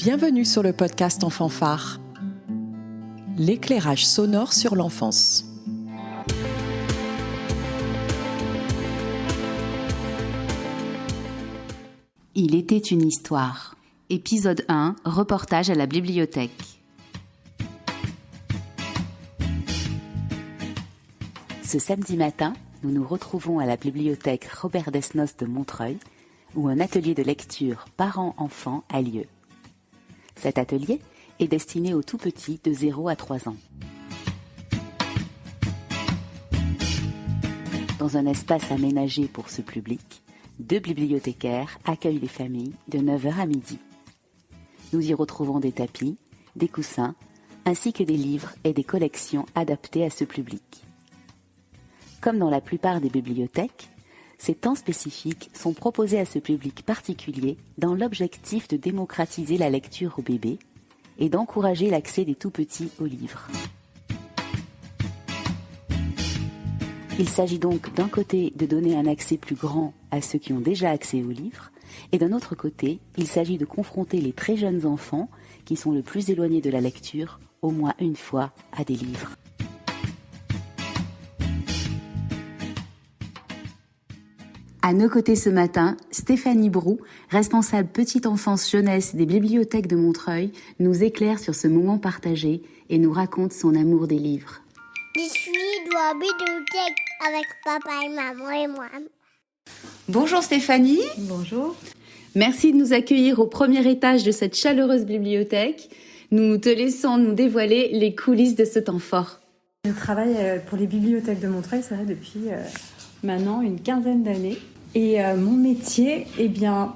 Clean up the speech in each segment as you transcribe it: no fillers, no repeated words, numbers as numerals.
Bienvenue sur le podcast Enfant Phare, l'éclairage sonore sur l'enfance. Il était une histoire. Épisode 1, reportage à la bibliothèque. Ce samedi matin, nous nous retrouvons à la bibliothèque Robert Desnos de Montreuil, où un atelier de lecture parents-enfants a lieu. Cet atelier est destiné aux tout-petits de 0 à 3 ans. Dans un espace aménagé pour ce public, 2 bibliothécaires accueillent les familles de 9h à midi. Nous y retrouvons des tapis, des coussins, ainsi que des livres et des collections adaptées à ce public. Comme dans la plupart des bibliothèques, ces temps spécifiques sont proposés à ce public particulier dans l'objectif de démocratiser la lecture aux bébés et d'encourager l'accès des tout-petits aux livres. Il s'agit donc d'un côté de donner un accès plus grand à ceux qui ont déjà accès aux livres, et d'un autre côté, il s'agit de confronter les très jeunes enfants, qui sont le plus éloignés de la lecture, au moins une fois à des livres. À nos côtés ce matin, Stéphanie Brou, responsable petite enfance jeunesse des bibliothèques de Montreuil, nous éclaire sur ce moment partagé et nous raconte son amour des livres. Je suis dans la bibliothèque avec papa et maman et moi. Bonjour Stéphanie. Bonjour. Merci de nous accueillir au premier étage de cette chaleureuse bibliothèque. Nous te laissons nous dévoiler les coulisses de ce temps fort. Je travaille pour les bibliothèques de Montreuil, ça va depuis maintenant une quinzaine d'années. Et mon métier,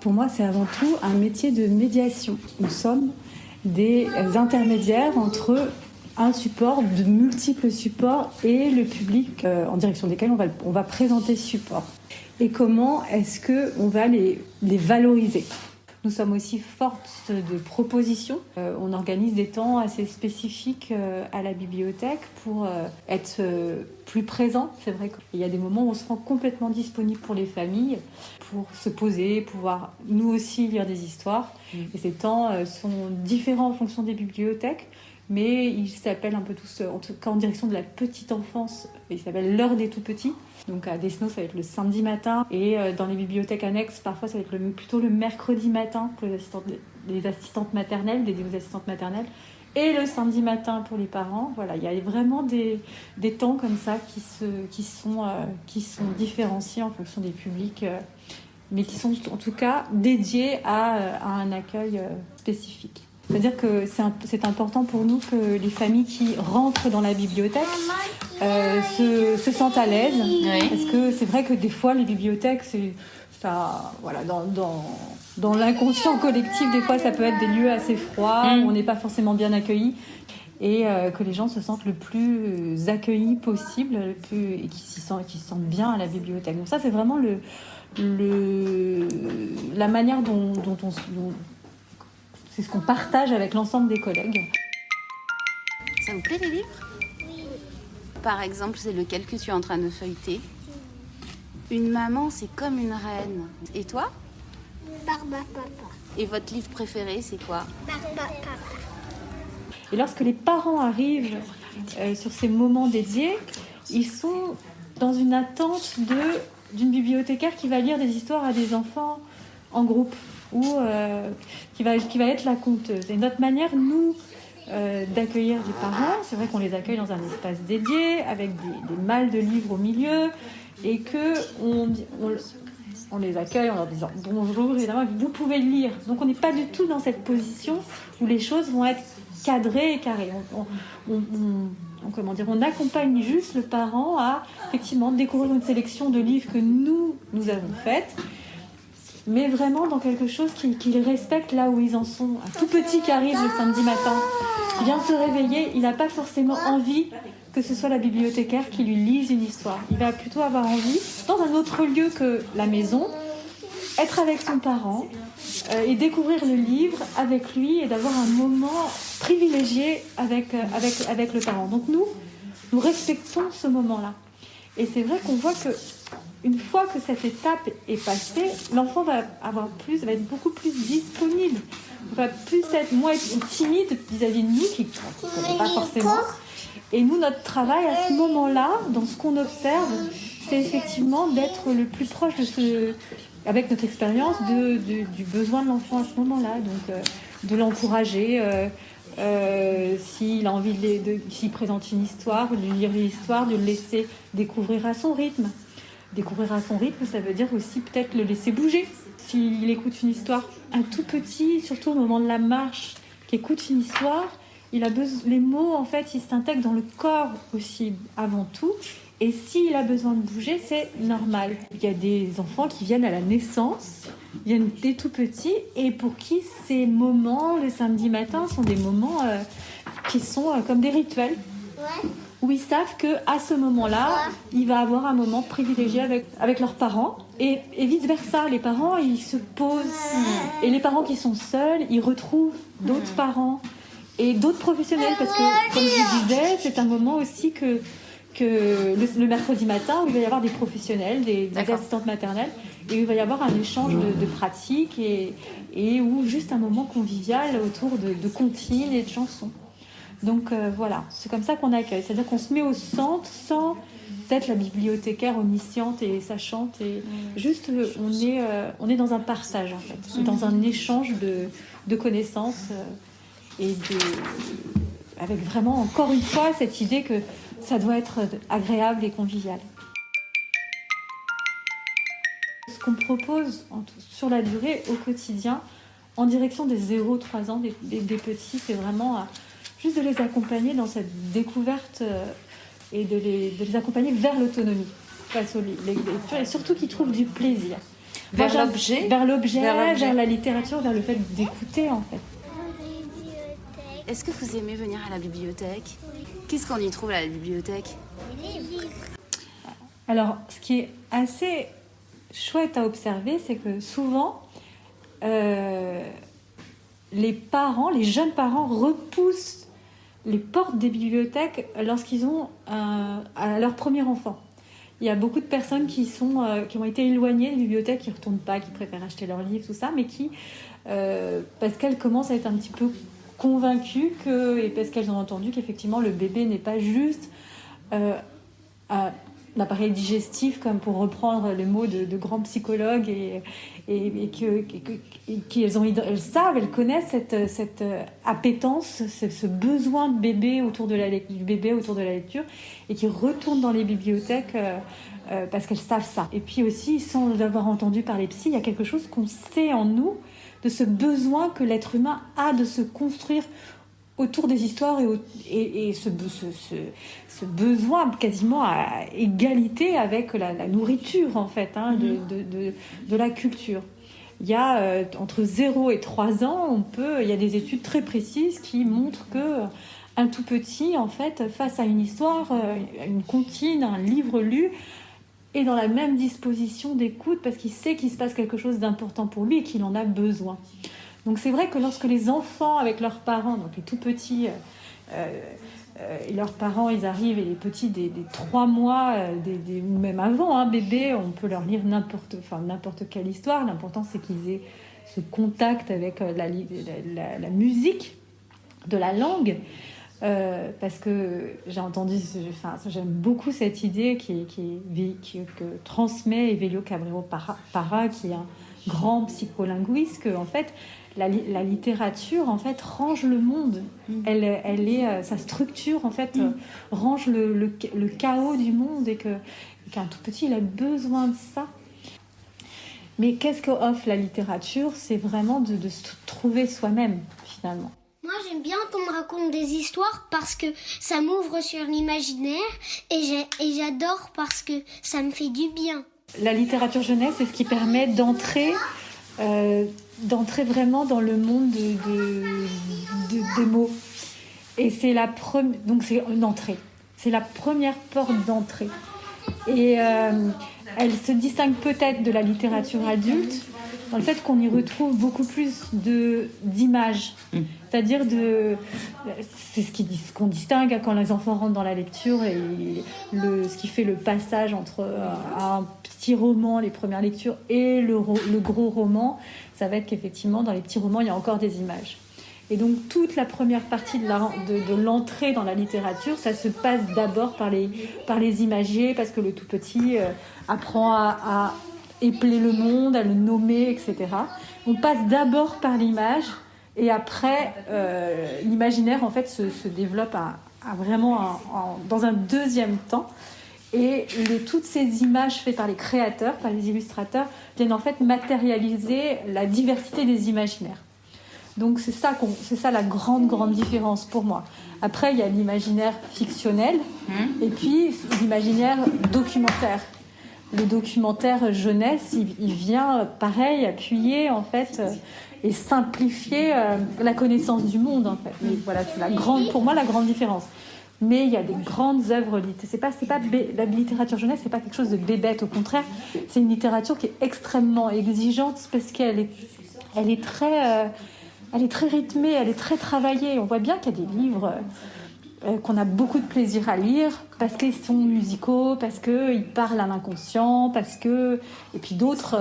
pour moi, c'est avant tout un métier de médiation. Nous sommes des intermédiaires entre un support, de multiples supports et le public en direction desquels on va présenter ce support. Et comment est-ce qu'on va les valoriser ? Nous sommes aussi force de propositions. On organise des temps assez spécifiques à la bibliothèque pour être plus présent. C'est vrai qu'il y a des moments où on se rend complètement disponible pour les familles, pour se poser, pouvoir nous aussi lire des histoires. Et ces temps sont différents en fonction des bibliothèques, mais ils s'appellent un peu tous, en tout cas en direction de la petite enfance, ils s'appellent l'heure des tout-petits. Donc à Desnos, ça va être le samedi matin, et dans les bibliothèques annexes, parfois ça va être plutôt le mercredi matin pour les assistantes maternelles, dédiées aux assistantes maternelles, et le samedi matin pour les parents. Voilà, il y a vraiment des temps comme ça qui sont différenciés en fonction des publics, mais qui sont en tout cas dédiés à un accueil spécifique. C'est-à-dire que c'est important pour nous que les familles qui rentrent dans la bibliothèque se sentent à l'aise. Oui. Parce que c'est vrai que des fois, les bibliothèques, dans l'inconscient collectif, des fois, ça peut être des lieux assez froids, où on n'est pas forcément bien accueillis. Et que les gens se sentent le plus accueillis possible et qu'ils se sentent bien à la bibliothèque. Donc ça, c'est vraiment la manière dont c'est ce qu'on partage avec l'ensemble des collègues. Ça vous plaît les livres ? Oui. Par exemple, c'est lequel que tu es en train de feuilleter ? Une maman, c'est comme une reine. Et toi ? Barba Papa. Et votre livre préféré, c'est quoi ? Barba Papa. Et lorsque les parents arrivent sur ces moments dédiés, ils sont dans une attente d'une bibliothécaire qui va lire des histoires à des enfants en groupe, ou qui va être la conteuse. Et notre manière, nous, d'accueillir les parents, c'est vrai qu'on les accueille dans un espace dédié, avec des malles de livres au milieu, et on les accueille en leur disant « Bonjour, évidemment, vous pouvez lire ». Donc on n'est pas du tout dans cette position où les choses vont être cadrées et carrées. On accompagne juste le parent à effectivement découvrir une sélection de livres que nous avons faite, mais vraiment dans quelque chose qui respecte là où ils en sont. Un tout petit qui arrive le samedi matin, qui vient se réveiller, il n'a pas forcément envie que ce soit la bibliothécaire qui lui lise une histoire. Il va plutôt avoir envie, dans un autre lieu que la maison, être avec son parent et découvrir le livre avec lui et d'avoir un moment privilégié avec le parent. Donc nous respectons ce moment-là. Et c'est vrai qu'on voit que une fois que cette étape est passée, l'enfant va être beaucoup plus disponible va plus être moins timide vis-à-vis de nous, qui ne connaît pas forcément. Et nous, notre travail à ce moment-là, dans ce qu'on observe, c'est effectivement d'être le plus proche avec notre expérience, du besoin de l'enfant à ce moment-là. Donc, de l'encourager. S'il a envie s'il présente une histoire, de lui lire l'histoire, de le laisser découvrir à son rythme. Découvrir à son rythme, ça veut dire aussi peut-être le laisser bouger. S'il écoute une histoire, un tout petit, surtout au moment de la marche, qui écoute une histoire, les mots, en fait, ils s'intègrent dans le corps aussi, avant tout. Et s'il a besoin de bouger, c'est normal. Il y a des enfants qui viennent à la naissance, viennent dès tout petits, et pour qui ces moments, le samedi matin, sont des moments qui sont comme des rituels. Ouais. Où ils savent qu'à ce moment-là, il va avoir un moment privilégié avec leurs parents. Et vice-versa, les parents, ils se posent. Et les parents qui sont seuls, ils retrouvent d'autres parents et d'autres professionnels. Parce que, comme je disais, c'est un moment aussi que le mercredi matin, où il va y avoir des professionnels, des assistantes maternelles, et où il va y avoir un échange de pratiques et où juste un moment convivial autour de comptines et de chansons. Donc voilà, c'est comme ça qu'on accueille. C'est-à-dire qu'on se met au centre sans être la bibliothécaire omnisciente et sachante. Et juste, on est dans un partage, en fait, dans un échange de connaissances avec vraiment, encore une fois, cette idée que ça doit être agréable et convivial. Ce qu'on propose sur la durée, au quotidien, en direction des 0-3 ans, des petits, c'est vraiment juste de les accompagner dans cette découverte et de les accompagner vers l'autonomie face aux lectures, et surtout qu'ils trouvent du plaisir. Vers l'objet, vers la littérature, vers le fait d'écouter, en fait. Est-ce que vous aimez venir à la bibliothèque ? Qu'est-ce qu'on y trouve à la bibliothèque ? Les livres. Alors, ce qui est assez chouette à observer, c'est que souvent, les jeunes parents repoussent les portes des bibliothèques lorsqu'ils ont à leur premier enfant. Il y a beaucoup de personnes qui ont été éloignées des bibliothèques, qui ne retournent pas, qui préfèrent acheter leurs livres, tout ça, mais qui, parce qu'elles commencent à être un petit peu convaincues et parce qu'elles ont entendu qu'effectivement le bébé n'est pas juste un appareil digestif, comme pour reprendre les mots de grands psychologues, et qu'elles savent, elles connaissent cette appétence, ce besoin de bébé autour de la lecture, et qui retournent dans les bibliothèques parce qu'elles savent ça. Et puis aussi, sans l'avoir entendu par les psys, il y a quelque chose qu'on sait en nous, de ce besoin que l'être humain a de se construire autour des histoires et ce besoin quasiment à égalité avec la nourriture, en fait, de la culture. Il y a entre 0 et 3 ans, il y a des études très précises qui montrent que un tout petit, en fait, face à une histoire, une comptine, un livre lu, est dans la même disposition d'écoute parce qu'il sait qu'il se passe quelque chose d'important pour lui et qu'il en a besoin. Donc c'est vrai que lorsque les enfants avec leurs parents, donc les tout petits, et leurs parents, ils arrivent, et les petits des 3 mois, ou même avant, bébé, on peut leur lire n'importe quelle histoire. L'important, c'est qu'ils aient ce contact avec la musique de la langue. Parce que j'aime beaucoup cette idée que transmet Evelio Cabrero Parra, qui est un grand psycholinguiste, que en fait la littérature, en fait, range le monde. Sa structure, en fait, range le chaos du monde, et qu'un tout petit, il a besoin de ça. Mais qu'est-ce qu'offre la littérature ? C'est vraiment de se trouver soi-même, finalement. Moi, j'aime bien qu'on me raconte des histoires parce que ça m'ouvre sur l'imaginaire, et j'adore parce que ça me fait du bien. La littérature jeunesse, c'est ce qui permet d'entrer vraiment dans le monde des mots. Et donc c'est une entrée. C'est la première porte d'entrée. Et elle se distingue peut-être de la littérature adulte, dans le fait qu'on y retrouve beaucoup plus d'images. C'est-à-dire c'est ce qu'on distingue quand les enfants rentrent dans la lecture et ce qui fait le passage entre un petit roman, les premières lectures, et le gros roman, ça va être qu'effectivement dans les petits romans il y a encore des images. Et donc toute la première partie de l'entrée dans la littérature, ça se passe d'abord par les imagiers, parce que le tout petit apprend à épeler le monde, à le nommer, etc. On passe d'abord par l'image, et après l'imaginaire en fait se développe dans un deuxième temps. Et toutes ces images faites par les créateurs, par les illustrateurs, viennent en fait matérialiser la diversité des imaginaires. Donc c'est ça la grande différence pour moi. Après, il y a l'imaginaire fictionnel et puis l'imaginaire documentaire. Le documentaire jeunesse, il vient pareil appuyer en fait et simplifier la connaissance du monde en fait. Mais voilà, c'est pour moi la grande différence. Mais il y a des grandes œuvres la littérature jeunesse, c'est pas quelque chose de bébête, au contraire, c'est une littérature qui est extrêmement exigeante parce qu'elle est très rythmée, elle est très travaillée. On voit bien qu'il y a des livres qu'on a beaucoup de plaisir à lire parce qu'ils sont musicaux, parce qu'ils parlent à l'inconscient, et puis d'autres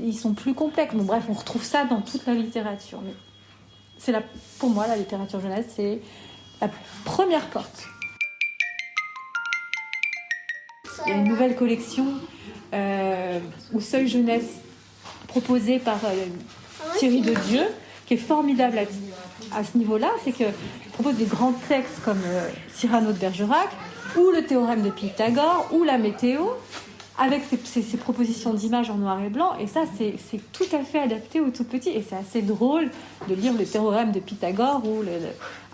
ils sont plus complexes. Bon, bref, on retrouve ça dans toute la littérature. Mais pour moi, la littérature jeunesse, c'est la première porte. Il y a une nouvelle collection au Seuil Jeunesse proposée par Thierry Dedieu, qui est formidable à ce niveau-là, c'est qu'il propose des grands textes comme Cyrano de Bergerac, ou le théorème de Pythagore, ou la météo, avec ces propositions d'images en noir et blanc. Et ça, c'est tout à fait adapté aux tout petits. Et c'est assez drôle de lire le théorème de Pythagore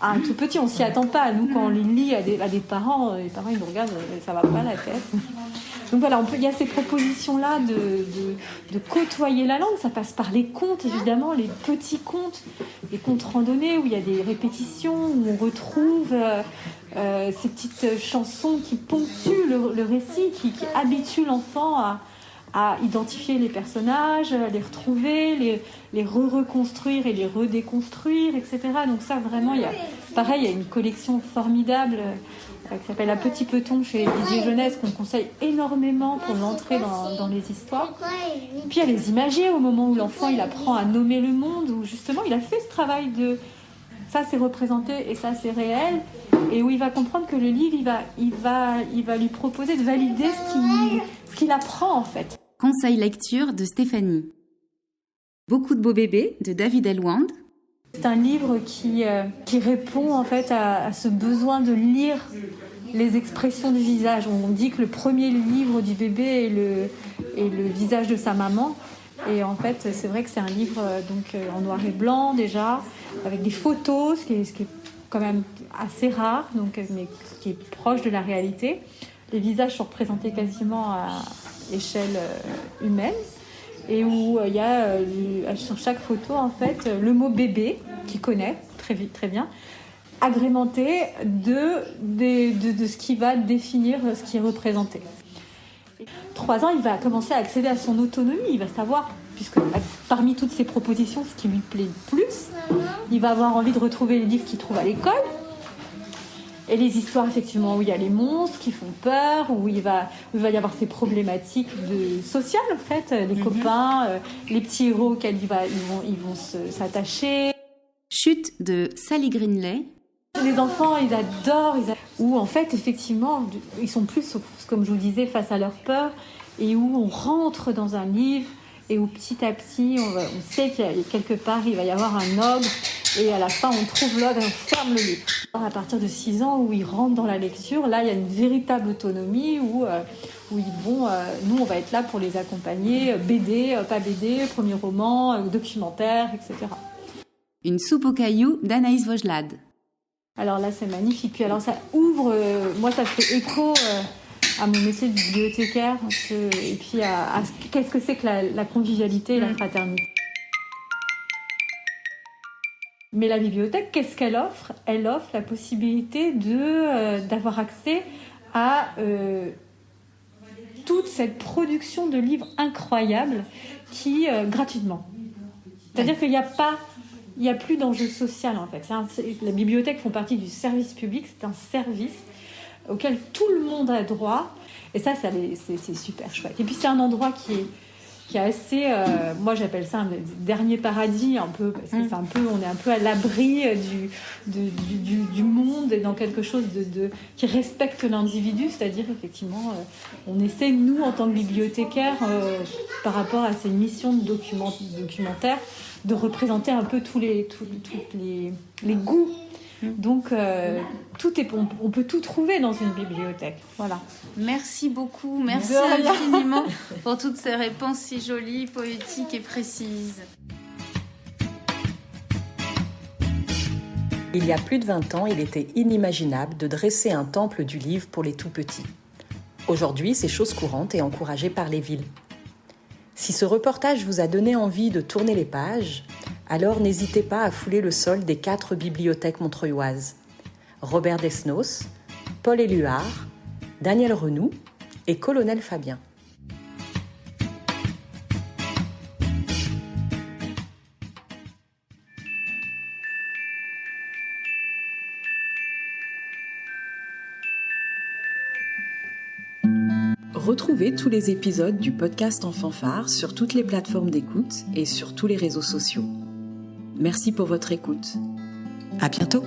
à un tout petit. On ne s'y attend pas. Nous, quand on les lit à des parents, les parents ils nous regardent, ça ne va pas la tête. Donc voilà, il y a ces propositions-là de côtoyer la langue. Ça passe par les contes, évidemment, les petits contes, les contes randonnés où il y a des répétitions, où on retrouve ces petites chansons qui ponctuent le récit, qui habituent l'enfant à identifier les personnages, à les retrouver, les reconstruire et les redéconstruire, etc. Donc ça, vraiment, il y a une collection formidable qui s'appelle Un petit peton chez Lisieux Jeunesse, qu'on conseille énormément pour l'entrée dans les histoires. Puis il y a les imagiers au moment où l'enfant il apprend à nommer le monde, où justement il a fait ce travail de ça c'est représenté et ça c'est réel, et où il va comprendre que le livre il va lui proposer de valider ce qu'il apprend en fait. Conseil lecture de Stéphanie. Beaucoup de beaux bébés de David Elwand. C'est un livre qui répond en fait à ce besoin de lire les expressions du visage. On dit que le premier livre du bébé est le visage de sa maman. Et en fait, c'est vrai que c'est un livre en noir et blanc déjà, avec des photos, ce qui est quand même assez rare, mais qui est proche de la réalité. Les visages sont représentés quasiment à échelle humaine. Et où il y a sur chaque photo en fait le mot bébé qu'il connaît très bien, agrémenté de ce qui va définir ce qui est représenté. 3 ans, il va commencer à accéder à son autonomie, il va savoir, puisque parmi toutes ces propositions, ce qui lui plaît le plus, il va avoir envie de retrouver les livres qu'il trouve à l'école. Et les histoires, effectivement, où il y a les monstres qui font peur, où il va y avoir ces problématiques sociales, en fait, les copains, les petits héros auxquels ils vont s'attacher. Chute de Sally Greenley. Les enfants, ils adorent, où en fait, effectivement, ils sont plus, comme je vous disais, face à leur peur, et où on rentre dans un livre, et où petit à petit, on sait qu'il y a quelque part, il va y avoir un ogre, et à la fin, on trouve l'ogre et on ferme le livre. À partir de 6 ans, où ils rentrent dans la lecture, là, il y a une véritable autonomie, où ils vont... nous, on va être là pour les accompagner, BD, pas BD, premier roman, documentaire, etc. Une soupe aux cailloux d'Anaïs Vaugelade. Alors là, c'est magnifique. Puis alors, ça ouvre... moi, ça fait écho... à mon métier de bibliothécaire, et puis à qu'est-ce que c'est que la convivialité et la fraternité. Mais la bibliothèque, qu'est-ce qu'elle offre ? Elle offre la possibilité d'avoir accès à toute cette production de livres incroyables qui gratuitement. C'est-à-dire qu'il n'y a plus d'enjeu social en fait. Les bibliothèques font partie du service public, c'est un service auquel tout le monde a droit. Et ça c'est super chouette. Et puis c'est un endroit qui est assez, moi j'appelle ça un dernier paradis un peu, parce que on est un peu à l'abri du monde et dans quelque chose qui respecte l'individu, c'est-à-dire effectivement on essaie nous en tant que bibliothécaires par rapport à ces missions de documentaire de représenter un peu tous les goûts. Donc on peut tout trouver dans une bibliothèque. Voilà. Merci beaucoup, merci infiniment pour toutes ces réponses si jolies, poétiques et précises. Il y a plus de 20 ans, il était inimaginable de dresser un temple du livre pour les tout-petits. Aujourd'hui, c'est chose courante et encouragée par les villes. Si ce reportage vous a donné envie de tourner les pages, alors n'hésitez pas à fouler le sol des 4 bibliothèques montreuilloises. Robert Desnos, Paul Éluard, Daniel Renoux et Colonel Fabien. Retrouvez tous les épisodes du podcast En Fanfare sur toutes les plateformes d'écoute et sur tous les réseaux sociaux. Merci pour votre écoute. À bientôt!